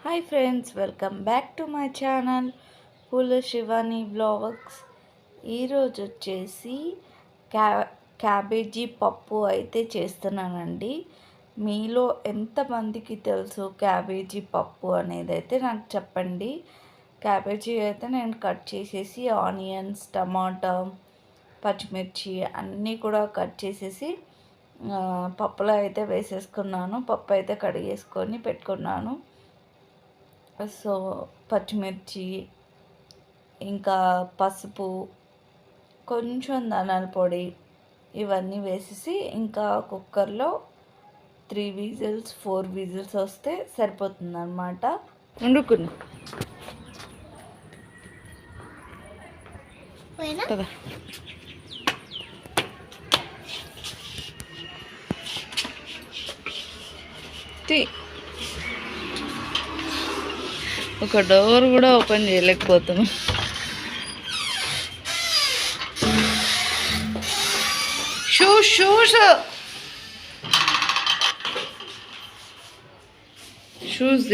Hi friends, welcome back to my channel పూల Shivani vlogs. ఈరోజు వచ్చేసి క్యాబేజీ పప్పు అయితే చేస్తున్నానండి. మీలో ఎంతమందికి తెలుసు క్యాబేజీ పప్పు అనేది అయితే నాకు చెప్పండి. క్యాబేజీ అయితే నేను కట్ చేసేసి ఆనియన్స్, టమాటా, పచ్చిమిర్చి అన్నీ కూడా కట్ చేసేసి పప్పులో అయితే వేసేసుకున్నాను. పప్పు అయితే కడిగేసుకొని పెట్టుకున్నాను. సో పచ్చిమిర్చి, ఇంకా పసుపు, కొంచెం ధనియాల పొడి ఇవన్నీ వేసేసి ఇంకా కుక్కర్లో 3 విజిల్స్ 4 విజిల్స్ వస్తే సరిపోతుంది అన్నమాట. వండుకున్నా కదా. ఒక డోర్ కూడా ఓపెన్ చేయలేకపోతున్నాం. షూస్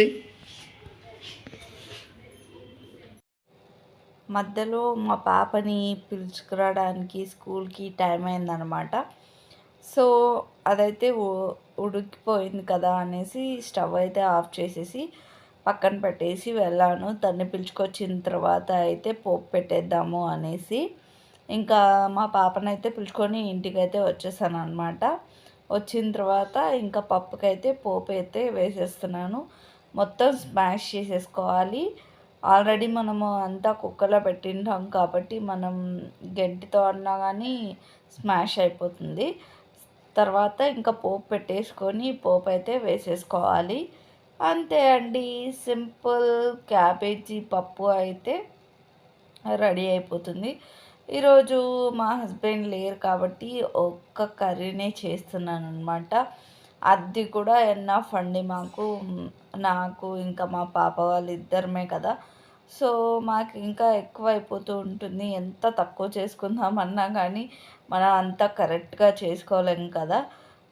మధ్యలో మా పాపని పిలుచుకురావడానికి స్కూల్కి టైం అయిందనమాట. సో అదైతే ఉడికిపోయింది కదా అనేసి స్టవ్ అయితే ఆఫ్ చేసేసి పక్కన పెట్టేసి వెళ్ళాను. తన్ని పిలుచుకొచ్చిన తర్వాత అయితే పోపు పెట్టేద్దాము అనేసి ఇంకా మా పాపనైతే పిలుచుకొని ఇంటికైతే వచ్చేసాను అనమాట. వచ్చిన తర్వాత ఇంకా పప్పుకైతే పోపు అయితే వేసేస్తున్నాను. మొత్తం స్మాష్ చేసేసుకోవాలి. ఆల్రెడీ మనము అంతా కుక్కర్లో పెట్టింటాం కాబట్టి మనం గంటితో అన్నా కానీ స్మాష్ అయిపోతుంది. తర్వాత ఇంకా పోపు పెట్టేసుకొని పోపు అయితే వేసేసుకోవాలి. అంతే అండి, సింపుల్ క్యాబేజీ పప్పు అయితే రెడీ అయిపోతుంది. ఈరోజు మా హస్బెండ్ లేరు కాబట్టి ఒక్క కర్రీనే చేస్తున్నాను అనమాట. అది కూడా ఎన్నఫ్ అండి మాకు, నాకు ఇంకా మా పాప వాళ్ళిద్దరమే కదా. సో మాకు ఇంకా ఎక్కువ అయిపోతూ ఉంటుంది. ఎంత తక్కువ చేసుకుందామన్నా కానీ మనం అంత కరెక్ట్గా చేసుకోలేము కదా.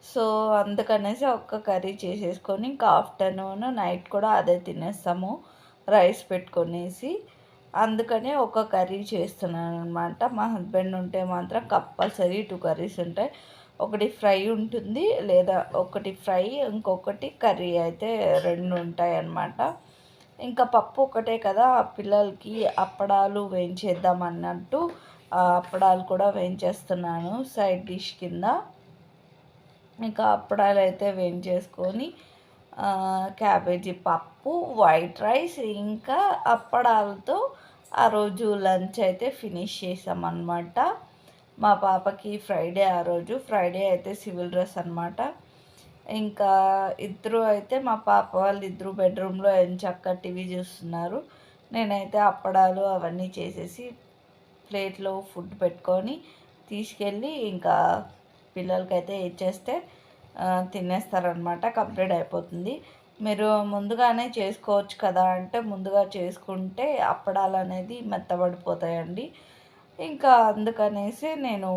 సో అందుకనేసి ఒక్క కర్రీ చేసేసుకొని ఇంకా ఆఫ్టర్నూన్ నైట్ కూడా అదే తినేస్తాము రైస్ పెట్టుకొనేసి. అందుకనే ఒక కర్రీ చేస్తున్నాను అనమాట. మా హస్బెండ్ ఉంటే మాత్రం కంపల్సరీ 2 కర్రీస్ ఉంటాయి. ఒకటి ఫ్రై ఉంటుంది, లేదా ఒకటి ఫ్రై ఇంకొకటి కర్రీ అయితే 2 ఉంటాయి అన్నమాట. ఇంకా పప్పు ఒకటే కదా, పిల్లలకి అప్పడాలు వేయించేద్దాం అన్నట్టు అప్పడాలు కూడా వేయించేస్తున్నాను సైడ్ డిష్ కింద. ఇంకా అప్పడాలు అయితే వేయించేసుకొని క్యాబేజీ పప్పు, వైట్ రైస్ ఇంకా అప్పడాలతో ఆ రోజు లంచ్ అయితే ఫినిష్ చేసామన్నమాట. మా పాపకి ఫ్రైడే, ఆ రోజు ఫ్రైడే అయితే సివిల్ డ్రెస్ అనమాట. ఇంకా ఇద్దరు అయితే మా పాప వాళ్ళు ఇద్దరు బెడ్రూమ్లో ఎంచక్కా టీవీ చూస్తున్నారు. నేనైతే అప్పడాలు అవన్నీ చేసేసి ప్లేట్లో ఫుడ్ పెట్టుకొని తీసుకెళ్ళి ఇంకా పిల్లలకైతే ఇచ్చేస్తే తినేస్తారనమాట. కంప్లీట్ అయిపోతుంది. మీరు ముందుగానే చేసుకోవచ్చు కదా అంటే ముందుగా చేసుకుంటే అప్పడాలు అనేది మెత్తబడిపోతాయండి. ఇంకా అందుకనేసి నేను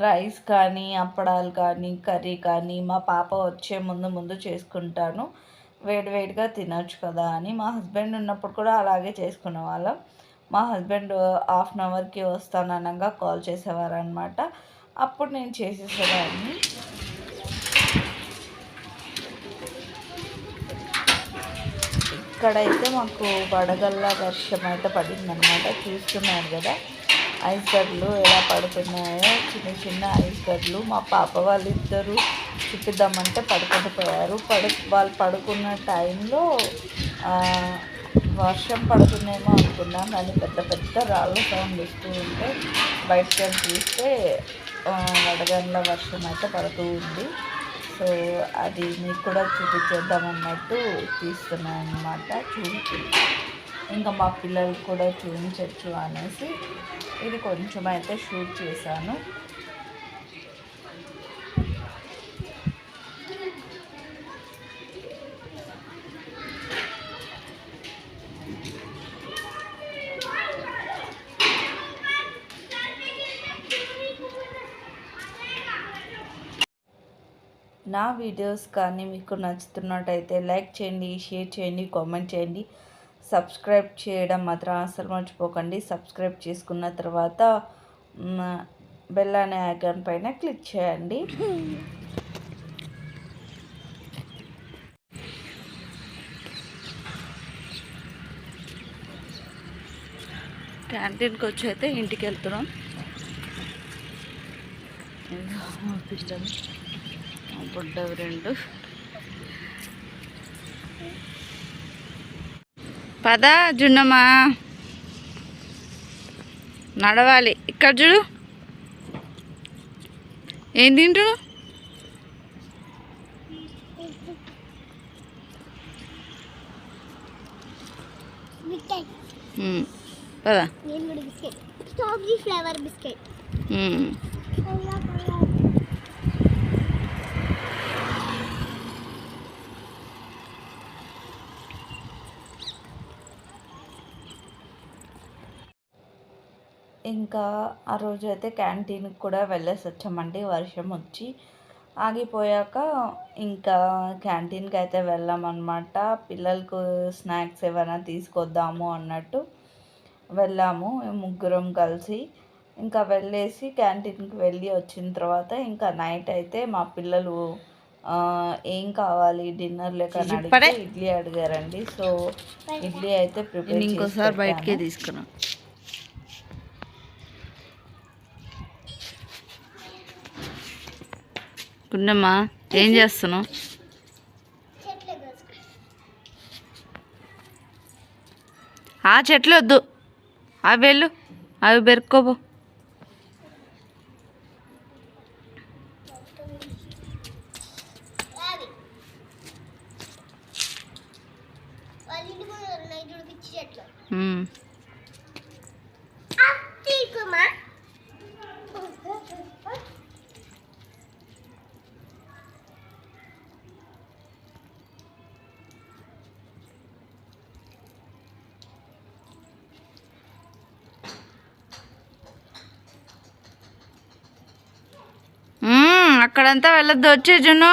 రైస్ కానీ, అప్పడాలు కానీ, కర్రీ కానీ మా పాప వచ్చే ముందు చేసుకుంటాను. వేడివేడిగా తినొచ్చు కదా అని. మా హస్బెండ్ ఉన్నప్పుడు కూడా అలాగే చేసుకునే వాళ్ళం. మా హస్బెండ్ హాఫ్ అన్ అవర్కి వస్తాననగా కాల్ చేసేవారనమాట. అప్పుడు నేను చేసేసేదాన్ని. ఇక్కడైతే మాకు వడగళ్ళ వర్షం అయితే పడిందనమాట. చూస్తున్నారు కదా ఐస్ గడ్డలు ఎలా పడుతున్నాయో, చిన్న చిన్న ఐస్ గడ్డలు. మా పాప వాళ్ళిద్దరూ చూపిద్దామంటే పడుకుండిపోయారు. వాళ్ళు పడుకున్న టైంలో వర్షం పడుతుందేమో అనుకున్నాం, కానీ పెద్ద పెద్ద రాళ్ళ సౌండ్ వస్తూ ఉంటే బయటకు వెళ్ళి చూస్తే వడగండ్ల వర్షం అయితే పడుతూ ఉంది. సో అది మీకు కూడా చూపించేద్దామన్నట్టు తీస్తున్నాను అన్నమాట. ఇంకా మా పిల్లలకు కూడా చూపించవచ్చు అనేసి ఇది కొంచెం అయితే షూట్ చేశాను. నా వీడియోస్ కానీ మీకు నచ్చుతున్నట్టయితే లైక్ చేయండి, షేర్ చేయండి, కామెంట్ చేయండి. సబ్స్క్రైబ్ చేయడం మాత్రం అస్సలు మర్చిపోకండి. సబ్స్క్రైబ్ చేసుకున్న తర్వాత బెల్ అనే ఐకాన్ పైన క్లిక్ చేయండి. క్యాంటీన్కి వచ్చి అయితే ఇంటికి వెళ్తున్నాం. బుడ్డవి 2 పద జున్నమ్మా, నడవాలి. ఇక్కడ చూడు, ఏం తింటు పదా. Strawberry flavour biscuit. ఇంకా ఆ రోజు అయితే క్యాంటీన్కి కూడా వెళ్ళేసి వచ్చామండి. వర్షం వచ్చి ఆగిపోయాక ఇంకా క్యాంటీన్కి అయితే వెళ్ళామన్నమాట. పిల్లలకు స్నాక్స్ ఏమైనా తీసుకొద్దాము అన్నట్టు వెళ్ళాము ముగ్గురం కలిసి. ఇంకా వెళ్ళేసి క్యాంటీన్కి వెళ్ళి వచ్చిన తర్వాత ఇంకా నైట్ అయితే మా పిల్లలు ఏం కావాలి డిన్నర్ లేక అడిగితే ఇడ్లీ అడిగారండి. సో ఇడ్లీ అయితే ప్రిపేర్ ఇంకోసారి బయటకే తీసుకున్నాం. గుండమ్మా ఏం చేస్తున్నావు? ఆ చెట్లు వద్దు, అవి వెళ్ళు, అవి బెరుక్కోబో. అక్కడంతా వెళ్ళొద్దు, వచ్చే జున్ను.